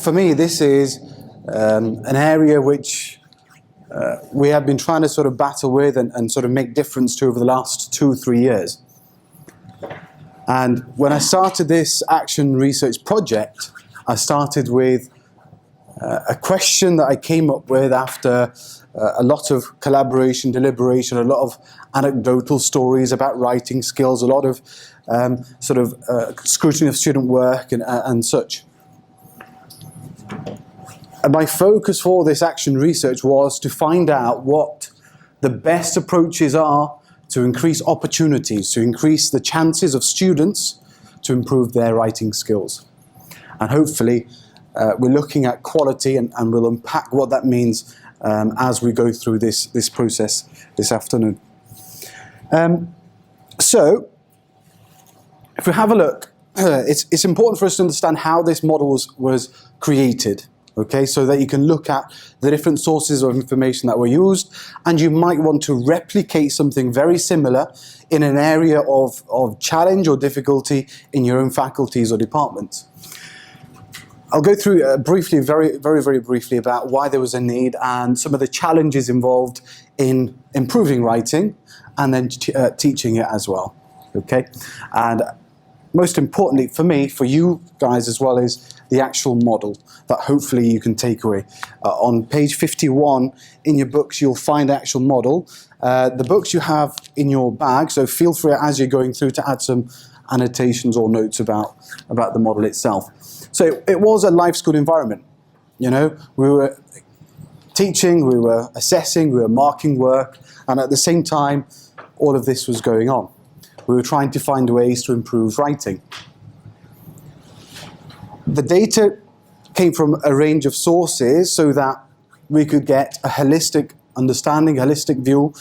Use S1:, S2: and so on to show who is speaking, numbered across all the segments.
S1: for me, this is an area which we have been trying to sort of battle with and sort of make difference to over the last 2-3 years. And when I started this action research project, I started with a question that I came up with after a lot of collaboration, deliberation, a lot of anecdotal stories about writing skills, a lot of scrutiny of student work and such. And my focus for this action research was to find out what the best approaches are to increase opportunities, to increase the chances of students to improve their writing skills. And hopefully we're looking at quality and we'll unpack what that means as we go through this process this afternoon. So, if we have a look, it's important for us to understand how this model was created. Okay, so that you can look at the different sources of information that were used, and you might want to replicate something very similar in an area of challenge or difficulty in your own faculties or departments. I'll go through briefly, very briefly, about why there was a need and some of the challenges involved in improving writing and then teaching it as well. Okay, and most importantly for me, for you guys as well, is the actual model that hopefully you can take away. On page 51 in your books, you'll find the actual model. The books you have in your bag, so feel free as you're going through to add some annotations or notes about the model itself. So it was a life school environment. You know, we were teaching, we were assessing, we were marking work, and at the same time, all of this was going on. We were trying to find ways to improve writing. The data came from a range of sources so that we could get a holistic understanding, a holistic view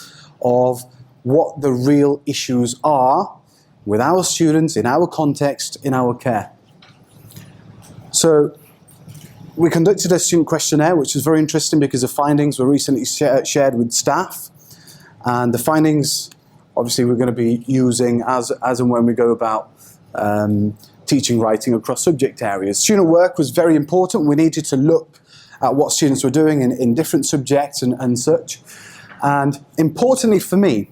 S1: of what the real issues are with our students, in our context, in our care. So we conducted a student questionnaire, which was very interesting because the findings were recently shared with staff. And the findings, obviously, we're going to be using as and when we go about teaching writing across subject areas. Student work was very important. We needed to look at what students were doing in different subjects and such. And importantly for me,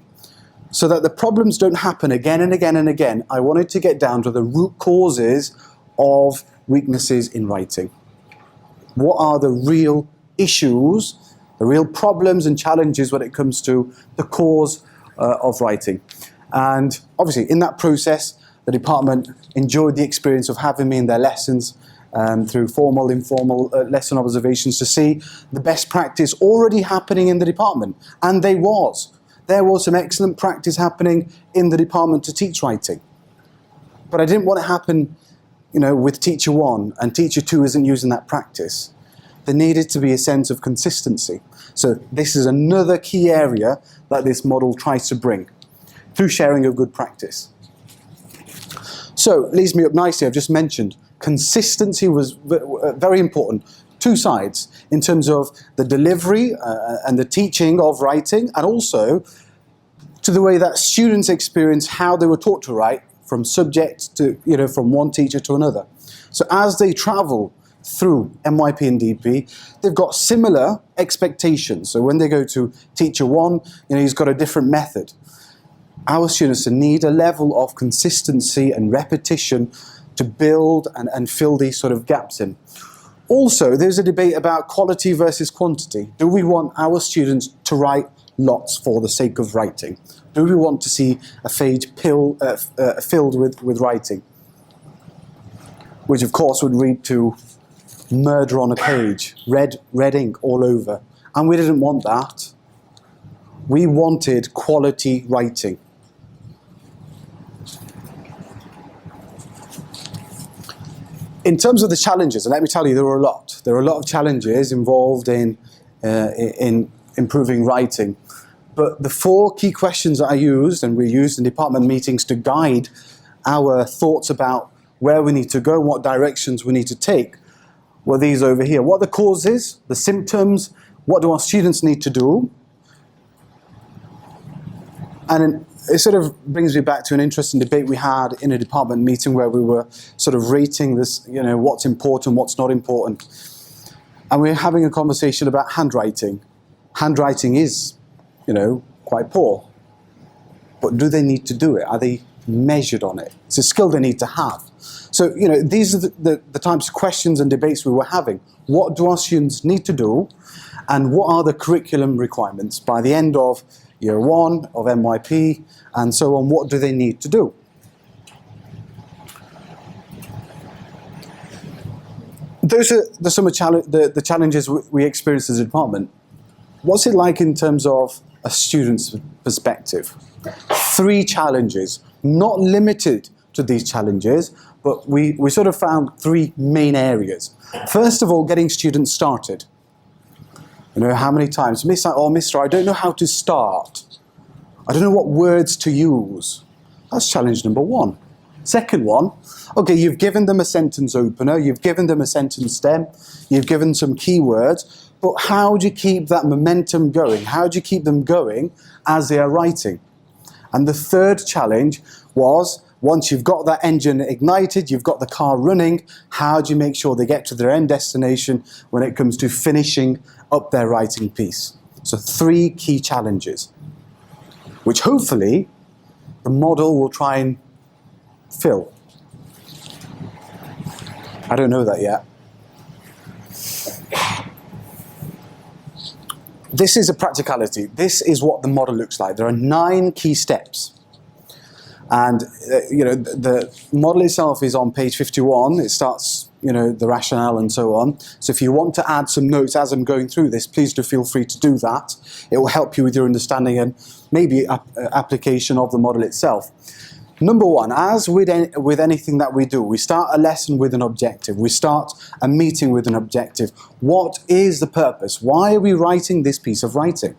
S1: so that the problems don't happen again and again and again, I wanted to get down to the root causes of weaknesses in writing. What are the real issues, the real problems and challenges when it comes to the cause of writing? And obviously in that process, the department enjoyed the experience of having me in their lessons through formal, informal lesson observations to see the best practice already happening in the department. And there was some excellent practice happening in the department to teach writing. But I didn't want it to happen, you know, with teacher 1 and teacher 2 isn't using that practice. There needed to be a sense of consistency. So this is another key area that this model tries to bring through sharing of good practice. So, leads me up nicely, I've just mentioned, consistency was very important. Two sides, in terms of the delivery and the teaching of writing, and also to the way that students experience how they were taught to write from subject to, you know, from one teacher to another. So as they travel through MYP and DP, they've got similar expectations. So when they go to teacher 1, you know, he's got a different method. Our students need a level of consistency and repetition to build and fill these sort of gaps in. Also, there's a debate about quality versus quantity. Do we want our students to write lots for the sake of writing? Do we want to see a page filled with writing? Which of course would lead to murder on a page, red ink all over. And we didn't want that. We wanted quality writing. In terms of the challenges, and let me tell you, there were a lot. There were a lot of challenges involved in improving writing. But the 4 key questions that I used, and we used in department meetings to guide our thoughts about where we need to go and what directions we need to take, were these over here. What are the causes, the symptoms, what do our students need to do? And it sort of brings me back to an interesting debate we had in a department meeting where we were sort of rating this, what's important, what's not important. And we were having a conversation about handwriting. Handwriting is, quite poor. But do they need to do it? Are they measured on it? It's a skill they need to have. So, these are the types of questions and debates we were having. What do our students need to do? And what are the curriculum requirements by the end of year 1 of MYP and so on? What do they need to do? Those are some of the challenges we experienced as a department. What's it like in terms of a student's perspective? 3 challenges, not limited to these challenges, but we sort of found 3 main areas. First of all, getting students started. How many times, Mister, I don't know how to start. I don't know what words to use. That's challenge number 1. Second one, okay, you've given them a sentence opener, you've given them a sentence stem, you've given some keywords, but how do you keep that momentum going? How do you keep them going as they are writing? And the third challenge was, once you've got that engine ignited, you've got the car running, how do you make sure they get to their end destination when it comes to finishing up their writing piece? So 3 key challenges, which hopefully the model will try and fill. I don't know that yet. This is a practicality. This is what the model looks like. There are 9 key steps. And, the model itself is on page 51. It starts, the rationale and so on. So if you want to add some notes as I'm going through this, please do feel free to do that. It will help you with your understanding and maybe application of the model itself. Number 1, as with anything that we do, we start a lesson with an objective. We start a meeting with an objective. What is the purpose? Why are we writing this piece of writing?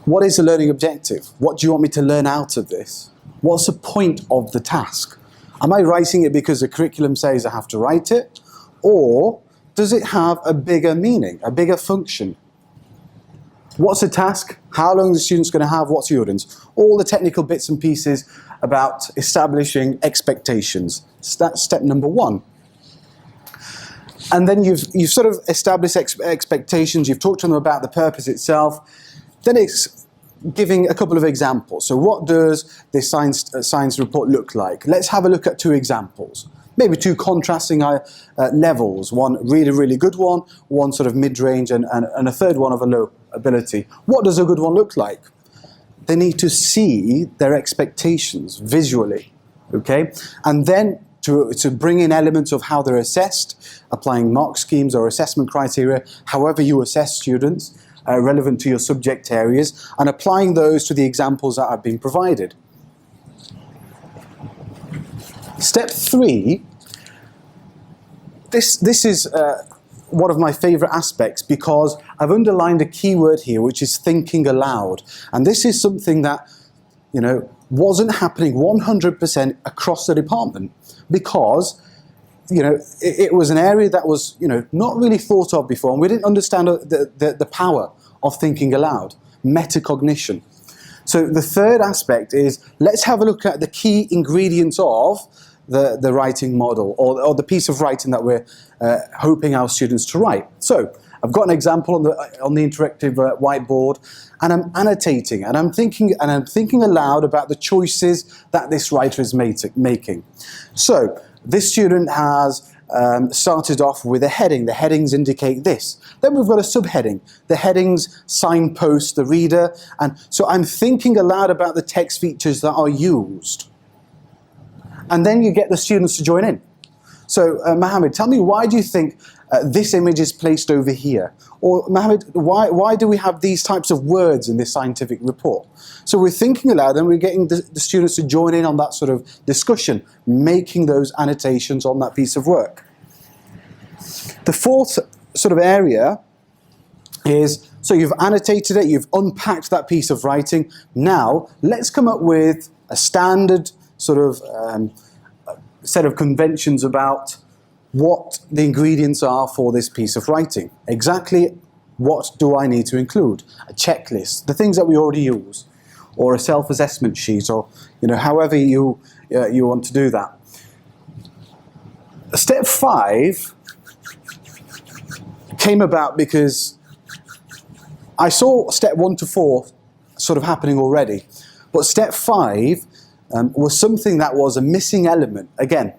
S1: What is the learning objective? What do you want me to learn out of this? What's the point of the task? Am I writing it because the curriculum says I have to write it? Or does it have a bigger meaning, a bigger function? What's the task? How long are the students going to have? What's the audience? All the technical bits and pieces about establishing expectations. That's step number 1. And then you've sort of established expectations. You've talked to them about the purpose itself. Then it's giving a couple of examples. So what does this science report look like? Let's have a look at 2 examples. Maybe 2 contrasting levels. One really, really good one sort of mid-range, and a third one of a low ability. What does a good one look like? They need to see their expectations visually, okay? And then to bring in elements of how they're assessed, applying mark schemes or assessment criteria, however you assess students, relevant to your subject areas, and applying those to the examples that have been provided. Step 3, this is one of my favorite aspects because I've underlined a key word here, which is thinking aloud. And this is something that, wasn't happening 100% across the department because, it was an area that was, not really thought of before, and we didn't understand the power of thinking aloud, metacognition. So the third aspect is, let's have a look at the key ingredients of the writing model, or the piece of writing that we're hoping our students to write. So I've got an example on the interactive whiteboard, and I'm annotating, and I'm thinking aloud about the choices that this writer is making. So this student has started off with a heading. The headings indicate this. Then we've got a subheading. The headings signpost the reader, and so I'm thinking aloud about the text features that are used. And then you get the students to join in. So, Mohammed, tell me, why do you think this image is placed over here? Or, Mohammed, why do we have these types of words in this scientific report? So we're thinking aloud, and we're getting the students to join in on that sort of discussion, making those annotations on that piece of work. The fourth sort of area is, so you've annotated it, you've unpacked that piece of writing. Now, let's come up with a standard sort of set of conventions about what the ingredients are for this piece of writing. Exactly What do I need to include? A checklist, the things that we already use, or a self-assessment sheet, or however you want to do that. Step 5 came about because I saw step 1 to 4 sort of happening already, but step 5 was something that was a missing element again.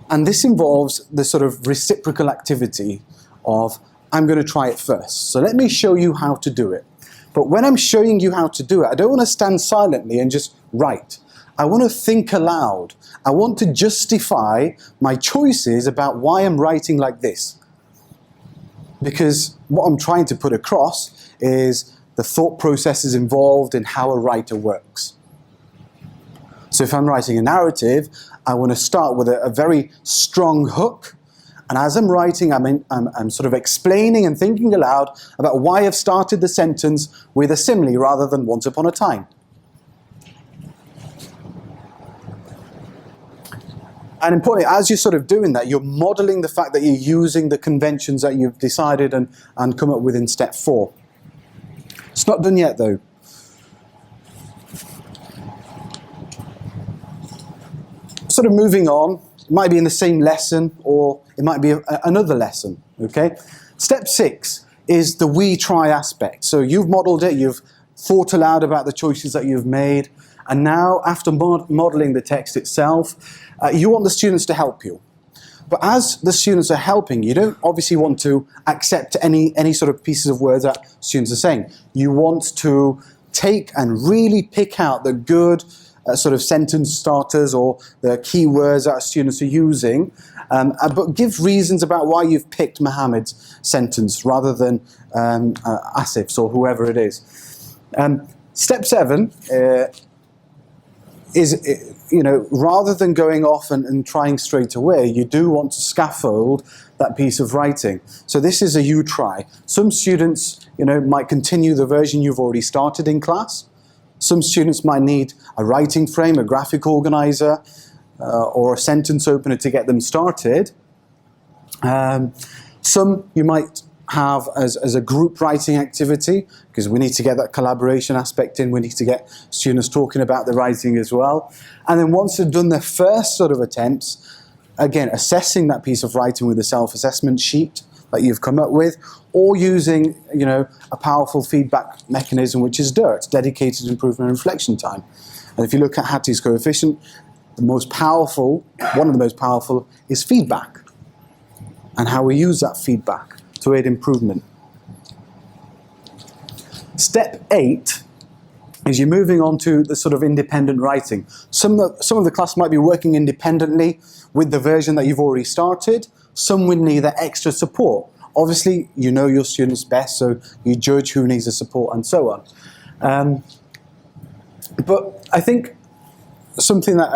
S1: And this involves the sort of reciprocal activity of, I'm going to try it first. So let me show you how to do it. But when I'm showing you how to do it, I don't want to stand silently and just write. I want to think aloud. I want to justify my choices about why I'm writing like this. Because what I'm trying to put across is the thought processes involved in how a writer works. So if I'm writing a narrative, I want to start with a very strong hook. And as I'm writing, I'm sort of explaining and thinking aloud about why I've started the sentence with a simile rather than once upon a time. And importantly, as you're sort of doing that, you're modeling the fact that you're using the conventions that you've decided and come up with in step 4. It's not done yet, though. Sort of moving on, it might be in the same lesson or it might be another lesson, okay? Step 6 is the we try aspect. So you've modeled it, you've thought aloud about the choices that you've made, and now after modeling the text itself, you want the students to help you. But as the students are helping, you don't obviously want to accept any sort of pieces of words that students are saying. You want to take and really pick out the good sort of sentence starters or the key words that students are using, but give reasons about why you've picked Mohammed's sentence rather than Asif's or whoever it is. Step 7 is, rather than going off and trying straight away, you do want to scaffold that piece of writing. So this is a you try. Some students, might continue the version you've already started in class. Some students might need a writing frame, a graphic organizer, or a sentence opener to get them started. Some you might have as a group writing activity, because we need to get that collaboration aspect in. We need to get students talking about the writing as well. And then once they've done their first sort of attempts, again, assessing that piece of writing with a self-assessment sheet that you've come up with, or using, a powerful feedback mechanism, which is DIRT, Dedicated Improvement and Reflection Time. And if you look at Hattie's coefficient, one of the most powerful is feedback, and how we use that feedback to aid improvement. Step 8 is you're moving on to the sort of independent writing. Some of the class might be working independently with the version that you've already started. Some would need that extra support. Obviously, you know your students best, so you judge who needs the support and so on. But I think something that,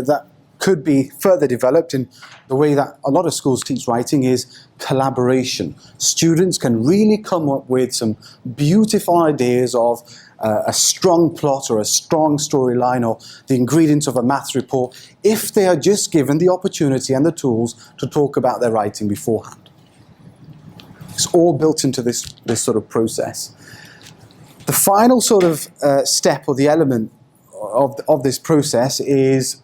S1: that could be further developed in the way that a lot of schools teach writing is collaboration. Students can really come up with some beautiful ideas of a strong plot or a strong storyline or the ingredients of a maths report if they are just given the opportunity and the tools to talk about their writing beforehand. It's all built into this sort of process. The final sort of step or the element of this process is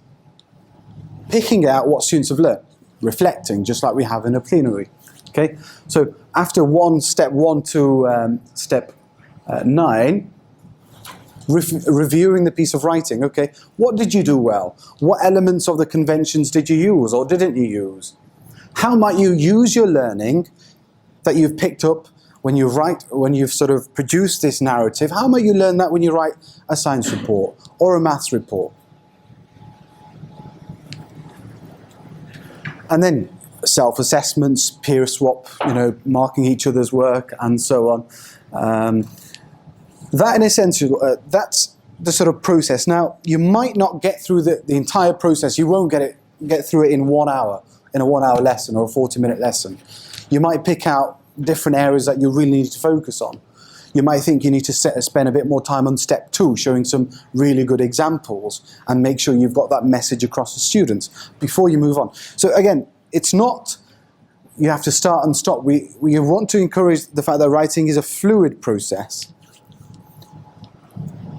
S1: picking out what students have learned, reflecting, just like we have in a plenary. Okay, so after step 1 to step 9, reviewing the piece of writing. Okay, what did you do well? What elements of the conventions did you use or didn't you use? How might you use your learning that you've picked up when you've sort of produced this narrative? How might you learn that when you write a science report or a maths report? And then self-assessments, peer swap, marking each other's work and so on. That in a sense, that's the sort of process. Now, you might not get through the entire process. You won't get through it in 1 hour, in a 1 hour lesson or a 40-minute lesson. You might pick out different areas that you really need to focus on. You might think you need to spend a bit more time on step 2, showing some really good examples and make sure you've got that message across to students before you move on. So again, it's not you have to start and stop. We want to encourage the fact that writing is a fluid process.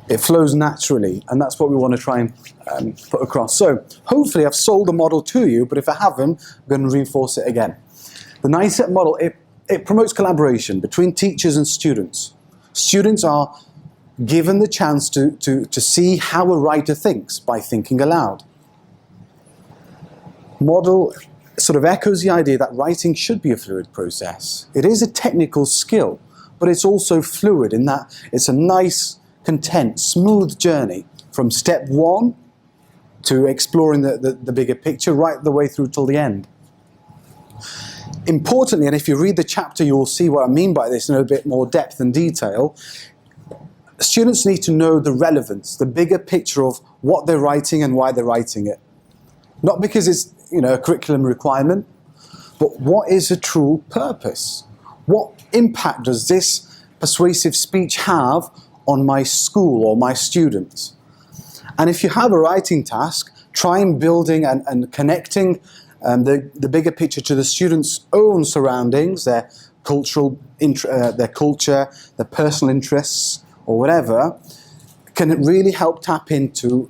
S1: It flows naturally, and that's what we want to try and put across. So hopefully I've sold the model to you, but if I haven't, I'm going to reinforce it again. The 9-step model, it promotes collaboration between teachers and students. Students are given the chance to see how a writer thinks by thinking aloud. Model sort of echoes the idea that writing should be a fluid process. It is a technical skill, but it's also fluid in that it's a nice, content, smooth journey from step 1 to exploring the bigger picture right the way through till the end. Importantly, and if you read the chapter, you will see what I mean by this in a bit more depth and detail, students need to know the relevance, the bigger picture of what they're writing and why they're writing it. Not because it's a curriculum requirement, but what is a true purpose? What impact does this persuasive speech have on my school or my students? And if you have a writing task, try and building and connecting the bigger picture to the students' own surroundings, their culture, their personal interests, or whatever, can really help tap into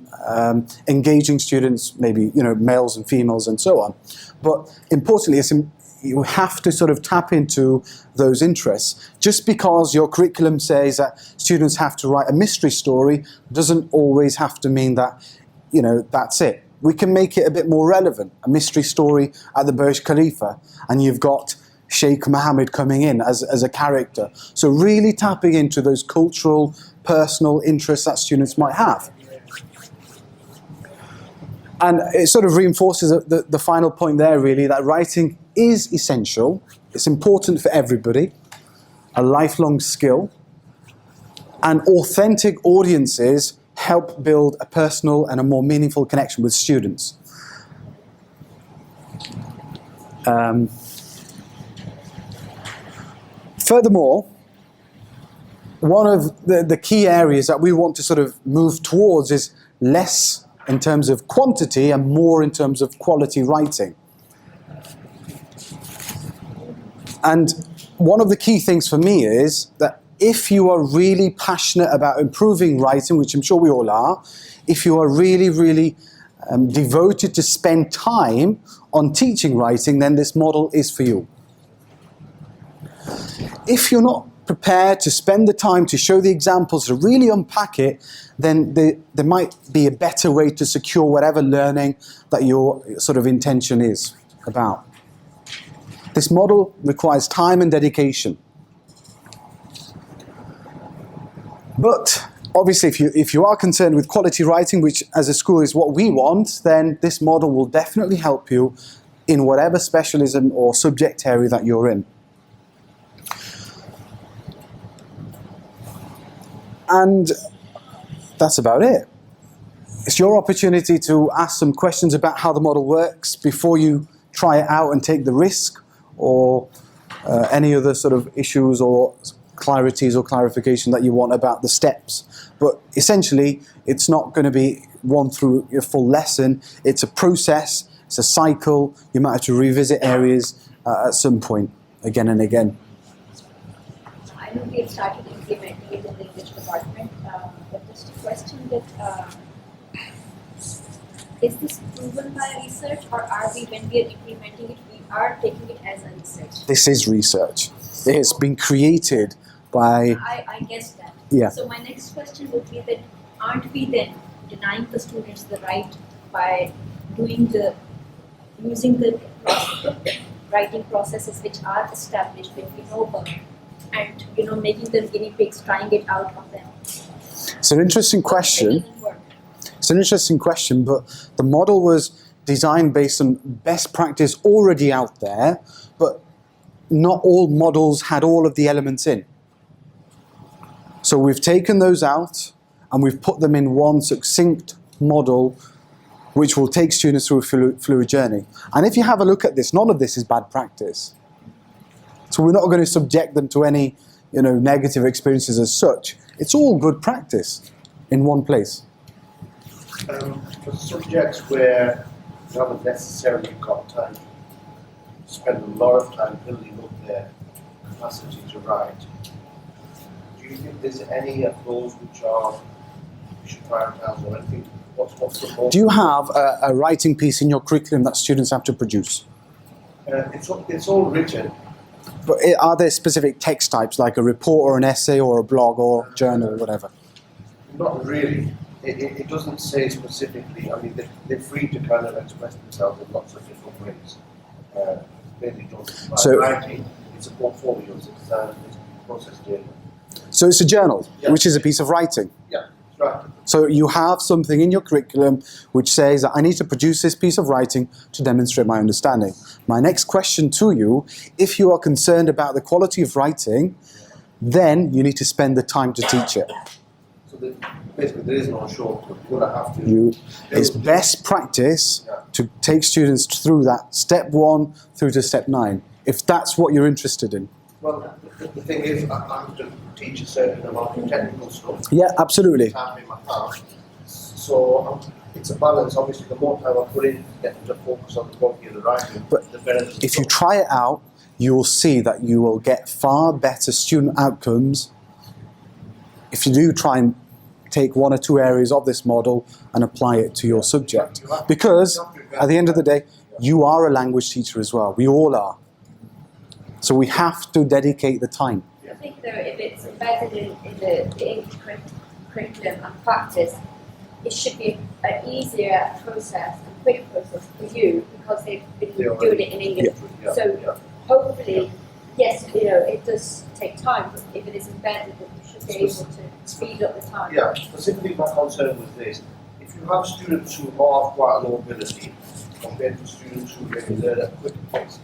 S1: engaging students, maybe males and females and so on. But importantly, you have to sort of tap into those interests. Just because your curriculum says that students have to write a mystery story doesn't always have to mean that that's it. We can make it a bit more relevant. A mystery story at the Burj Khalifa, and you've got Sheikh Mohammed coming in as a character. So really tapping into those cultural, personal interests that students might have. And it sort of reinforces the final point there, really, that writing is essential. It's important for everybody, a lifelong skill. And authentic audiences help build a personal and a more meaningful connection with students. Furthermore, one of the key areas that we want to sort of move towards is less in terms of quantity and more in terms of quality writing. And one of the key things for me is that if you are really passionate about improving writing, which I'm sure we all are, if you are really, really devoted to spend time on teaching writing, then this model is for you. If you're not prepared to spend the time to show the examples, to really unpack it, then there might be a better way to secure whatever learning that your sort of intention is about. This model requires time and dedication. But obviously, if you are concerned with quality writing, which as a school is what we want, then this model will definitely help you in whatever specialism or subject area that you're in. And that's about it. It's your opportunity to ask some questions about how the model works before you try it out and take the risk, or any other sort of issues or clarities or clarification that you want about the steps. But essentially, it's not going to be one through your full lesson. It's a process, it's a cycle. You might have to revisit areas at some point, again and again.
S2: I know we have started implementing it in the English department, but just a question that, is this proven by research, or are we, when we are implementing it, we are taking it as a research?
S1: This is research. It has been created by...
S2: I guess that.
S1: Yeah.
S2: So my next question would be that, aren't we then denying the students the right by using the writing processes which are established, which we know about, and making them guinea pigs, trying it out on them?
S1: It's an interesting question. It's an interesting question, but the model was designed based on best practice already out there, but not all models had all of the elements in. So we've taken those out and we've put them in one succinct model which will take students through a fluid journey. And if you have a look at this, none of this is bad practice. So we're not going to subject them to any negative experiences as such. It's all good practice in one place.
S3: For subjects where you haven't necessarily got time spend a lot of time building up their capacity to write. Do you think there's any of those which we should prioritise or anything? What's the most?
S1: Do you have a writing piece in your curriculum that students have to produce?
S3: It's all written.
S1: But are there specific text types, like a report or an essay or a blog or journal or whatever?
S3: Not really. It doesn't say specifically. I mean, they're free to kind of express themselves in lots of different ways. Mainly just by writing. It's a portfolio. It's a design. It's a process journal.
S1: So it's a journal,
S3: Yeah.
S1: which is a piece of writing.
S3: Yeah, that's right.
S1: So you have something in your curriculum which says that I need to produce this piece of writing to demonstrate my understanding. My next question to you, if you are concerned about the quality of writing, then you need to spend the time to teach it.
S3: So basically, there is no shortcut. You're going to have to.
S1: It's best practice to take students through that step 1 through to step 9, if that's what you're interested in.
S3: Well, the thing is, I have to teach a certain amount of technical stuff.
S1: Yeah, absolutely.
S3: Time in my past. So it's a balance. Obviously, the more time I put in, get them to focus on the quality of the writing,
S1: But
S3: the better. The
S1: if you try it out, you will see that you will get far better student outcomes if you do try and take 1 or 2 areas of this model and apply it to your subject. Because at the end of the day, you are a language teacher as well. We all are. So we have to dedicate the time.
S2: I think though, if it's embedded in the English curriculum and practice, it should be an easier process, a quick process for you because they've been doing it in English.
S3: Yeah.
S2: So hopefully, yes, it does take time, but if it is embedded, then you should be able to speed up the time.
S3: Yeah, specifically my concern with this, if you have students who have quite a low ability compared to students who maybe learn at a quicker pace,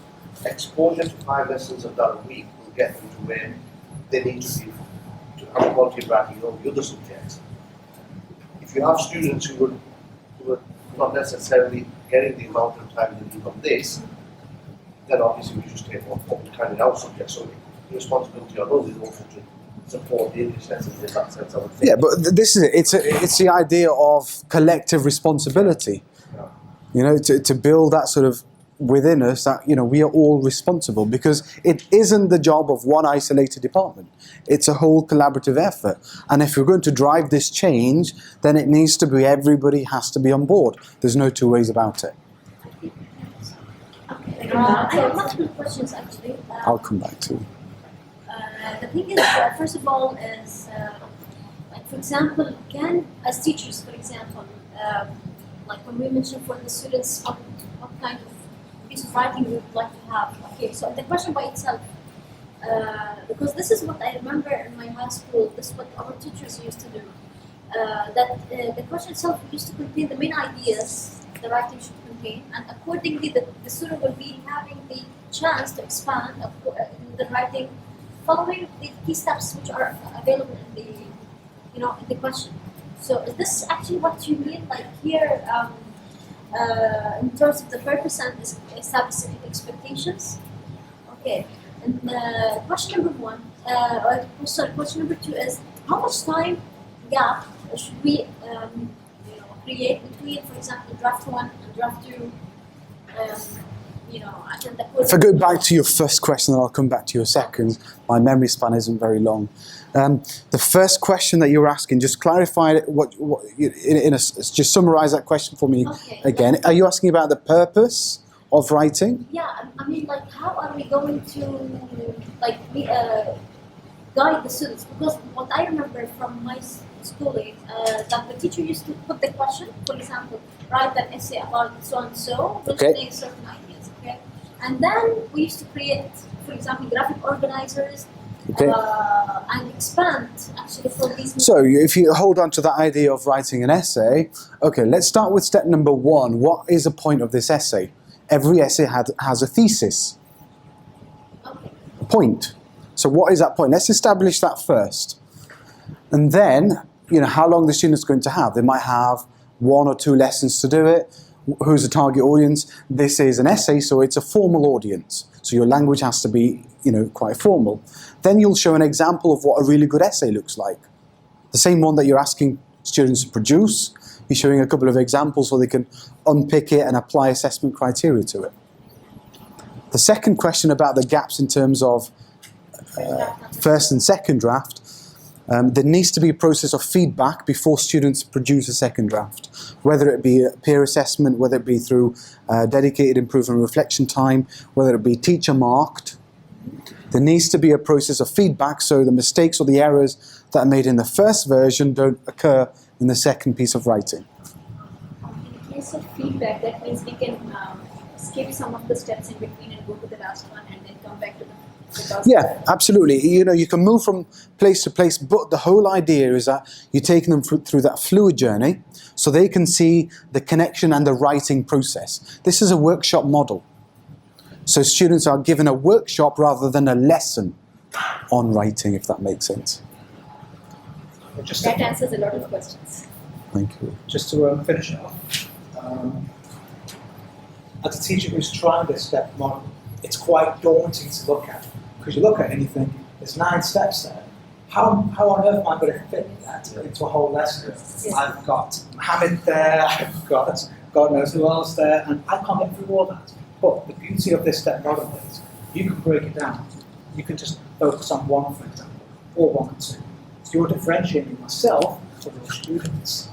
S3: exposure to 5 lessons of that a week will get them to where they need to be to have quality of writing on the other subjects. If you have students who are not necessarily getting the amount of time they need on this, then obviously we just take one kind of out subject. So the responsibility on us is also to support the English lessons in that sense, I would think.
S1: Yeah, but this is it. It's the idea of collective responsibility.
S3: Yeah.
S1: To build that sort of within us that we are all responsible, because it isn't the job of one isolated department. It's a whole collaborative effort, and if we're going to drive this change, then it needs to be everybody has to be on board. There's no 2 ways about it.
S4: I have multiple questions actually.
S1: I'll come back to you.
S4: The thing is, first of all, is like for example, as teachers, for example, like when we mentioned for the students, what kind of piece of writing we would like to have. Okay, so the question by itself, because this is what I remember in my high school. This is what our teachers used to do. The question itself used to contain the main ideas the writing should contain, and accordingly the student will be having the chance to expand in the writing following the key steps which are available in the question. So is this actually what you mean, like here, in terms of the purpose and establishing expectations? Okay, and question number 1, question number 2 is how much time gap should we create between, for example, draft 1 and draft 2?
S1: If I go back to your first question, then I'll come back to your second. My memory span isn't very long. The first question that you were asking, just clarify just summarize that question for me again. Are you asking about the purpose of writing?
S4: Yeah, I mean, like, how are we going to guide the students? Because what I remember from my schooling, that the teacher used to put the question, for example, write an essay about so and so, which contains certain ideas. Okay, and then we used to create, for example, graphic organizers. And expand actually from these.
S1: So if you hold on to that idea of writing an essay, okay, let's start with step number 1. What is the point of this essay? Every essay has a thesis.
S4: Okay.
S1: A point. So what is that point? Let's establish that first. And then, how long the student's going to have. They might have 1 or 2 lessons to do it. Who's the target audience? This is an essay, so it's a formal audience. So your language has to be, quite formal. Then you'll show an example of what a really good essay looks like. The same one that you're asking students to produce, you're showing a couple of examples so they can unpick it and apply assessment criteria to it. The second question about the gaps in terms of first and second draft, there needs to be a process of feedback before students produce a second draft, whether it be a peer assessment, whether it be through dedicated improvement reflection time, whether it be teacher marked. There needs to be a process of feedback so the mistakes or the errors that are made in the first version don't occur in the second piece of writing.
S4: In case of feedback, that means we can skip some of the steps in between and go to the last one and then come back to the last
S1: Yeah,
S4: one.
S1: absolutely. You know, you can move from place to place, but the whole idea is that you're taking them through that fluid journey so they can see the connection and the writing process. This is a workshop model. So students are given a workshop rather than a lesson on writing, if that makes sense.
S4: That answers a lot of questions.
S1: Thank you.
S5: Just to finish it off, as a teacher who's trying this step model, it's quite daunting to look at, because you look at it and you think, there's 9 steps there. How on earth am I going to fit that into a whole lesson?
S4: Yes.
S5: I've got Mohammed there, I've got God knows who else there, and I can't get through all that. But the beauty of this step model is, you can break it down. You can just focus on one, for example, or 1 and 2. So you're differentiating yourself from your students.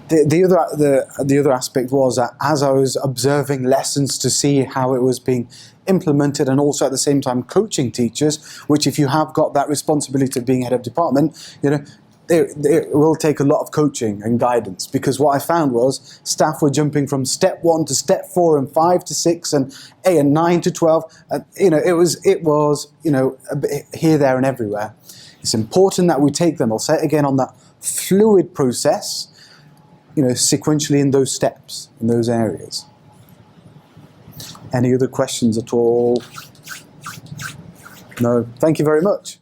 S1: The other aspect was that as I was observing lessons to see how it was being implemented and also at the same time coaching teachers, which if you have got that responsibility of being head of department, you know, it will take a lot of coaching and guidance, because what I found was staff were jumping from step 1 to step 4 and 5 to 6 and 8 and 9 to 12. And, you know, it was you know, a bit here, there and everywhere. It's important that we take them, I'll say it again, on that fluid process, you know, sequentially in those steps, in those areas. Any other questions at all? No. Thank you very much.